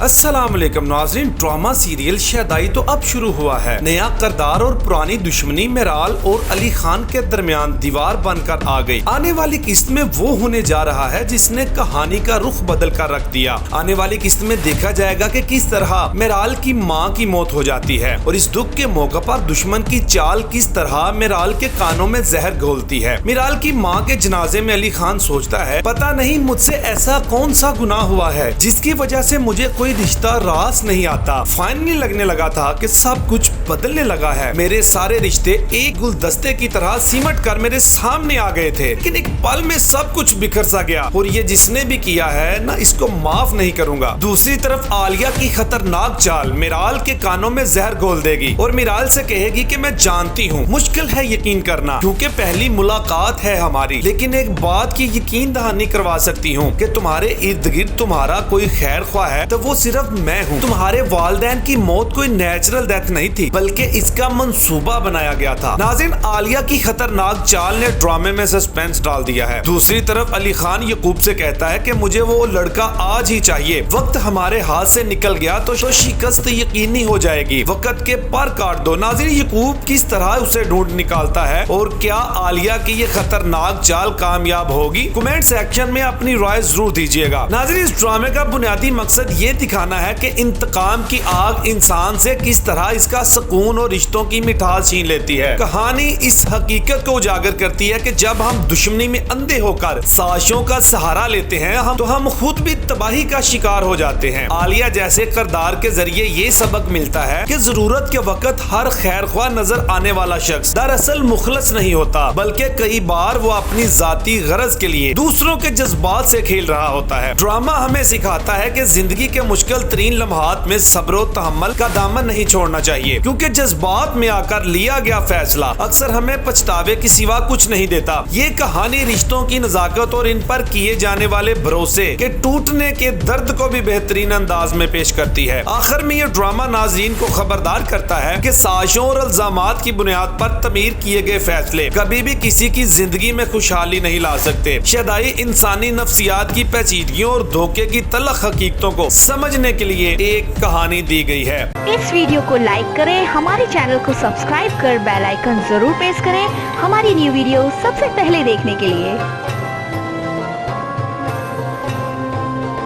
अस्सलाम वालेकुम नाज़रीन, ड्रामा सीरियल शहदाई तो अब शुरू हुआ है। नया किरदार और पुरानी दुश्मनी मेराल और अली खान के दरमियान दीवार बनकर आ गई। आने वाली किस्त में वो होने जा रहा है जिसने कहानी का रुख बदल कर रख दिया। आने वाली किस्त में देखा जाएगा कि किस तरह मेराल की माँ की मौत हो जाती है और इस दुख के मौके पर दुश्मन की चाल किस तरह मेराल के कानों में जहर घोलती है। मेराल की माँ के जनाजे में अली खान सोचता है, पता नहीं मुझसे ऐसा कौन सा गुनाह हुआ है जिसकी वजह से मुझे कोई रिश्ता रास नहीं आता। फाइनली लगने लगा था कि सब कुछ बदलने लगा है। मेरे सारे रिश्ते एक गुलदस्ते की तरह सिमट कर मेरे सामने आ गए थे, लेकिन एक पल में सब कुछ बिखर सा गया और ये जिसने भी किया है ना, इसको माफ नहीं करूंगा। दूसरी तरफ आलिया की खतरनाक चाल मेराल के कानों में जहर घोल देगी और मेराल से कहेगी कि मैं जानती हूँ मुश्किल है यकीन करना क्योंकि पहली मुलाकात है हमारी, लेकिन एक बात की यकीन दहानी करवा सकती हूँ कि तुम्हारे इर्द गिर्द तुम्हारा कोई खैर ख्वाह है तो वो सिर्फ मैं हूँ। तुम्हारे वालिदैन की मौत कोई नेचुरल डेथ नहीं थी बल्कि इसका मंसूबा बनाया गया था। नाज़रीन, आलिया की खतरनाक चाल ने ड्रामे में सस्पेंस डाल दिया है। दूसरी तरफ अली खान यकूब से कहता है कि मुझे वो लड़का आज ही चाहिए। वक्त हमारे हाथ से निकल गया तो शिकस्त यकीनी हो जाएगी। वक्त के पर काट दो। नाज़रीन, यकूब किस तरह उसे ढूंढ निकालता है और क्या आलिया की ये खतरनाक चाल कामयाब होगी? कमेंट सेक्शन में अपनी राय जरूर दीजिएगा। नाज़रीन, इस ड्रामे का बुनियादी मकसद ये दिखाना है कि इंतकाम की आग इंसान से किस तरह इसका सुकून और रिश्तों की मिठास छीन लेती है। कहानी इस हकीकत को उजागर करती है कि जब हम दुश्मनी में अंधे होकर साजिशों का सहारा लेते हैं तो हम खुद भी तबाही का शिकार हो जाते हैं। आलिया जैसे किरदार के जरिए ये सबक मिलता है कि जरूरत के वक्त हर खैर ख्वाह नजर आने वाला शख्स दरअसल मुखलस नहीं होता, बल्कि कई बार वो अपनी जाती गरज के लिए दूसरों के जज्बात से खेल रहा होता है। ड्रामा हमें सिखाता है कि जिंदगी के मुश्किल तरीन लम्हात में सब्र और तहम्मुल का दामन नहीं छोड़ना चाहिए, क्योंकि जज्बात में आकर लिया गया फैसला अक्सर हमें पछतावे के सिवा कुछ नहीं देता। ये कहानी रिश्तों की नजाकत और इन पर किए जाने वाले भरोसे के टूटने के दर्द को भी बेहतरीन अंदाज में पेश करती है। आखिर में ये ड्रामा नाज़रीन को खबरदार करता है कि साजिशों और इल्जामात की बुनियाद पर तमीर किए गए फैसले कभी भी किसी की जिंदगी में खुशहाली नहीं ला सकते। शहदाई इंसानी नफ्सियात की पेचीदगियों और धोखे की तलख हकीकतों को समझने के लिए एक कहानी दी गई है। इस वीडियो को लाइक करें, हमारे चैनल को सब्सक्राइब कर बेल आइकन जरूर प्रेस करें हमारी न्यू वीडियो सबसे पहले देखने के लिए।